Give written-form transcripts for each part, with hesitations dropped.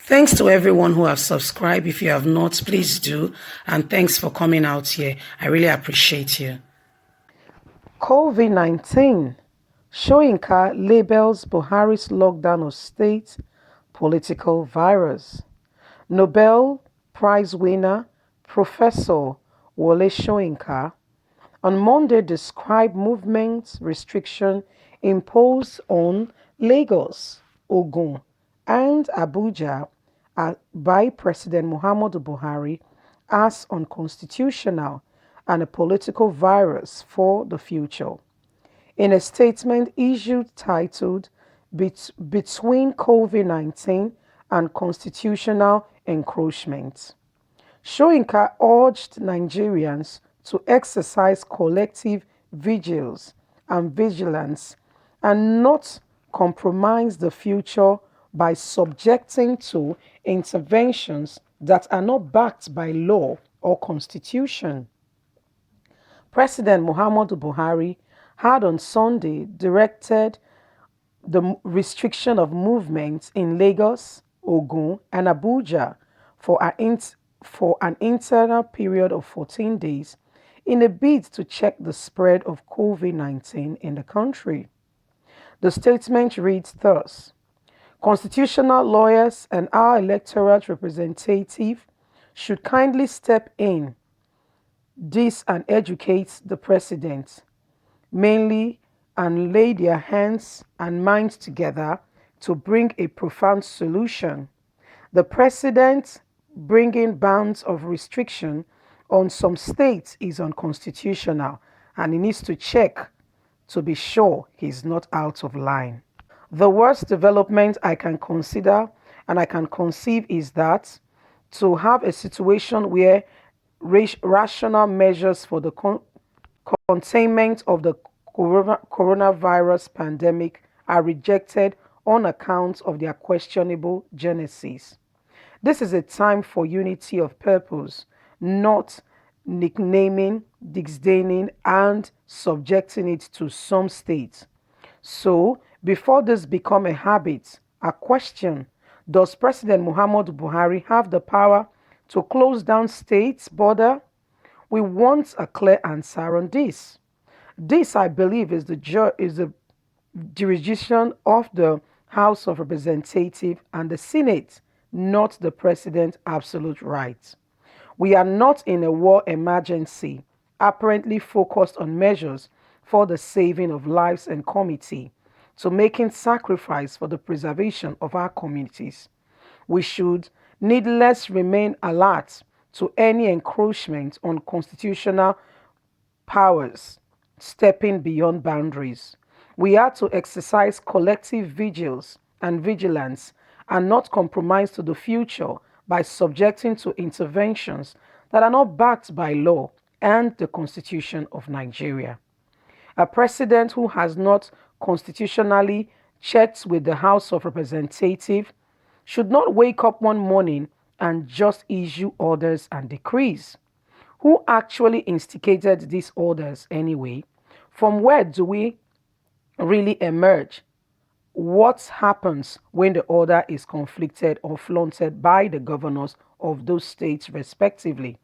Thanks to everyone who have subscribed. If you have not, please do. And thanks for coming out here. I really appreciate you. COVID-19. Soyinka labels Buhari's lockdown of state political virus. Nobel Prize winner Professor Wole Soyinka on Monday described movement restriction imposed on Lagos, Ogun, and Abuja by President Muhammadu Buhari as unconstitutional and a political virus for the future. In a statement issued titled Between COVID-19 and Constitutional Encroachment, Soyinka urged Nigerians to exercise collective vigilance and not compromise the future by subjecting to interventions that are not backed by law or constitution. President Muhammadu Buhari had on Sunday directed the restriction of movement in Lagos, Ogun, and Abuja for an internal period of 14 days in a bid to check the spread of COVID-19 in the country. The statement reads thus: Constitutional lawyers and our electorate representative should kindly step in this and educate the president, mainly, and lay their hands and minds together to bring a profound solution. The president bringing bans of restriction on some states is unconstitutional, and he needs to check to be sure he's not out of line. The worst development I can consider and I can conceive is that to have a situation where rational measures for the containment of the coronavirus pandemic are rejected on account of their questionable genesis. This is a time for unity of purpose, not nicknaming, disdaining, and subjecting it to some states. So, before this become a habit, a question: does President Muhammadu Buhari have the power to close down states' border? We want a clear answer on this. This, I believe, is the jurisdiction of the House of Representatives and the Senate, not the President's absolute right. We are not in a war emergency, apparently focused on measures for the saving of lives and community, to making sacrifice for the preservation of our communities. We should needless remain alert to any encroachment on constitutional powers stepping beyond boundaries. We are to exercise collective vigilance and not compromise to the future by subjecting to interventions that are not backed by law and the Constitution of Nigeria. A president who has not constitutionally checked with the House of Representatives should not wake up one morning and just issue orders and decrees. Who actually instigated these orders anyway? From where do we really emerge? What happens when the order is conflicted or flaunted by the governors of those states respectively?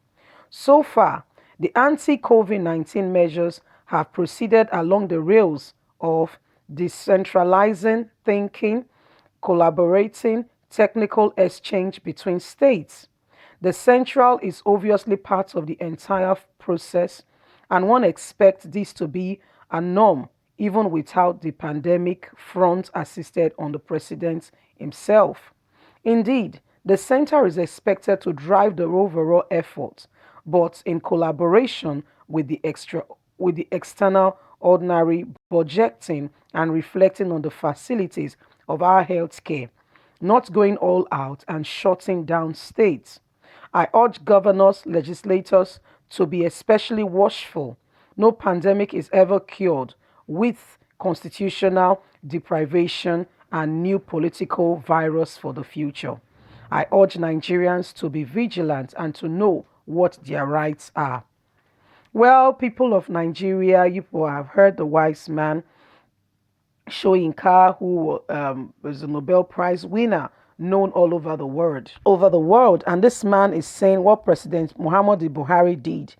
So far, the anti-COVID-19 measures have proceeded along the rails of decentralizing thinking, collaborating, technical exchange between states. The central is obviously part of the entire process, and one expects this to be a norm even without the pandemic front assisted on the president himself. Indeed, the center is expected to drive the overall effort, but in collaboration with with the external ordinary budgeting and reflecting on the facilities of our healthcare, not going all out and shutting down states. I urge governors, legislators to be especially watchful. No pandemic is ever cured with constitutional deprivation and new political virus for the future. I urge Nigerians to be vigilant and to know what their rights are. Well, people of Nigeria, you people have heard the wise man Soyinka, who was a Nobel Prize winner known all over the world. And this man is saying what President Muhammadu Buhari did.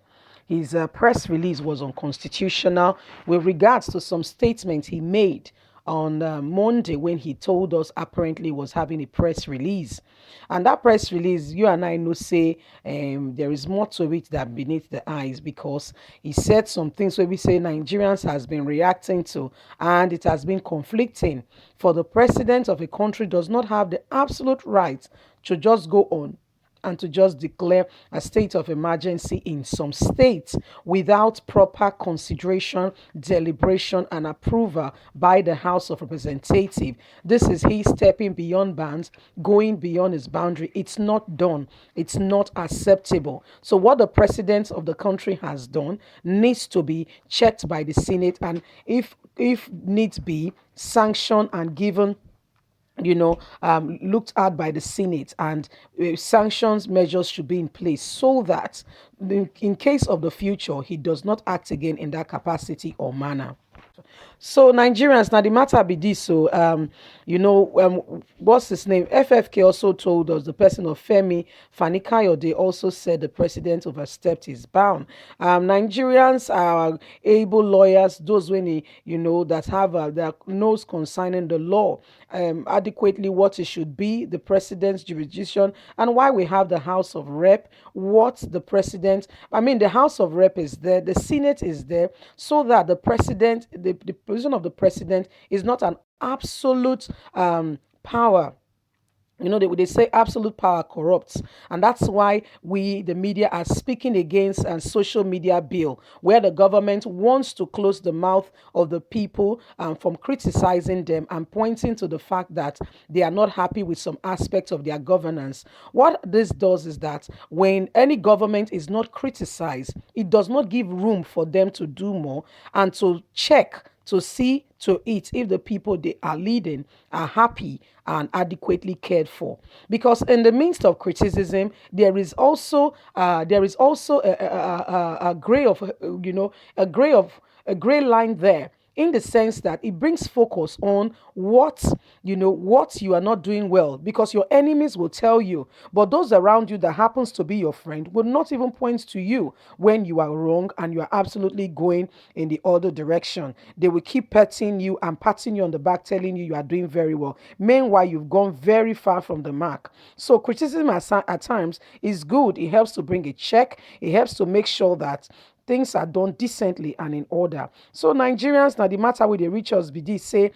His press release was unconstitutional with regards to some statements he made on Monday when he told us apparently was having a press release. And that press release, you and I know, say there is more to it than beneath the eyes, because he said some things where we say Nigerians has been reacting to, and it has been conflicting. For the president of a country does not have the absolute right to just go on and to just declare a state of emergency in some states without proper consideration, deliberation, and approval by the House of Representatives. This is he stepping beyond bounds, going beyond his boundary. It's not done. It's not acceptable. So what the president of the country has done needs to be checked by the Senate, and if needs be, sanctioned and given, looked at by the Senate, and sanctions measures should be in place so that in case of the future, he does not act again in that capacity or manner. So Nigerians, now the matter be this. So what's his name? FFK also told us, the person of Femi Fani-Kayode also said the president overstepped his bound. Nigerians are able lawyers, those when that have their nose concerning the law, adequately what it should be, the president's jurisdiction, and why we have the House of Rep. What the president, I mean, the House of Rep is there, the Senate is there, so that the president, the position of the president is not an absolute power. They say absolute power corrupts, and that's why we, the media, are speaking against a social media bill where the government wants to close the mouth of the people from criticizing them and pointing to the fact that they are not happy with some aspects of their governance. What this does is that when any government is not criticized, it does not give room for them to do more and to check, to see to it if the people they are leading are happy and adequately cared for. Because in the midst of criticism, there is also a gray of a gray line there, in the sense that it brings focus on what you are not doing well, because your enemies will tell you, but those around you that happens to be your friend will not even point to you when you are wrong and you are absolutely going in the other direction. They will keep petting you and patting you on the back, telling you are doing very well, meanwhile you've gone very far from the mark. So criticism at times is good. It helps to bring a check. It helps to make sure that things are done decently and in order. So Nigerians, now the matter with the rituals be this, say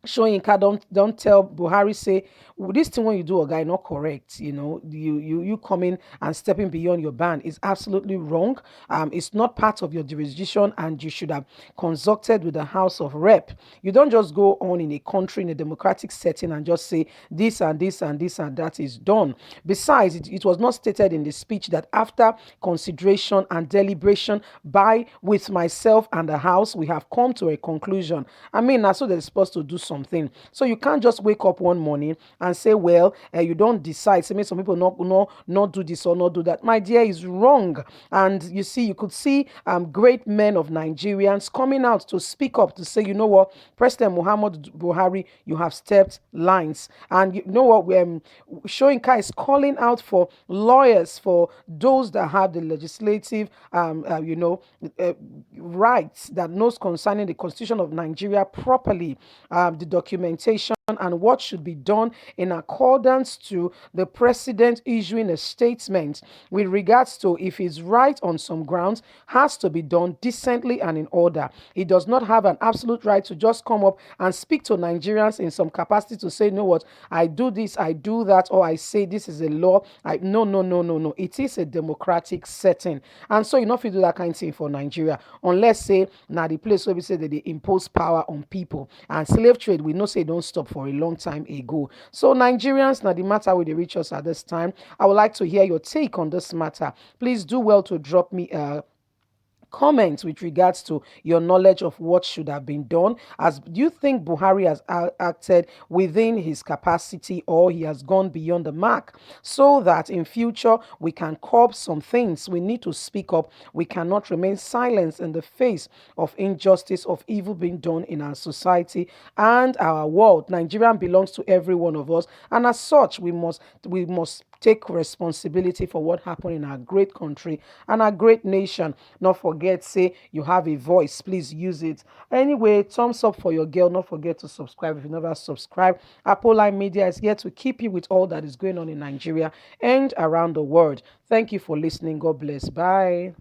Soyinka don't tell Buhari, say, "Well, this thing when you do a guy not correct, you coming and stepping beyond your ban is absolutely wrong. It's not part of your jurisdiction, and you should have consulted with the House of Rep. You don't just go on in a country in a democratic setting and just say this and this and this and that is done. Besides, it was not stated in the speech that after consideration and deliberation with myself and the House, we have come to a conclusion. I mean, that's what they're supposed to do something. So you can't just wake up one morning and say, well, you don't decide. So maybe some people not do this or not do that. My dear, is wrong. And you could see great men of Nigerians coming out to speak up to say, you know what, President Muhammad Buhari, you have stepped lines. And you know what, Soyinka is calling out for lawyers, for those that have the legislative, rights that knows concerning the Constitution of Nigeria properly, the documentation and what should be done in accordance to the president issuing a statement with regards to if he's right on some grounds has to be done decently and in order. He does not have an absolute right to just come up and speak to Nigerians in some capacity to say, you know what, I do this, I do that, or I say this is a law. No. It is a democratic setting. And so you know if you do that kind of thing for Nigeria, unless say now the place where we say that they impose power on people. And slave trade, we know say don't stop for a long time ago. So Nigerians, now the matter with the reach us at this time. I would like to hear your take on this matter. Please do well to drop me a comment with regards to your knowledge of what should have been done. As do you think Buhari has acted within his capacity, or he has gone beyond the mark, so that in future we can curb some things? We need to speak up. We cannot remain silent in the face of injustice, of evil being done in our society and our world. Nigeria belongs to every one of us, and as such we must take responsibility for what happened in our great country and our great nation. Not forget, say you have a voice, please use it. Anyway, thumbs up for your girl. Not forget to subscribe if you never subscribe. Apple Media is here to keep you with all that is going on in Nigeria and around the world. Thank you for listening. God bless. Bye.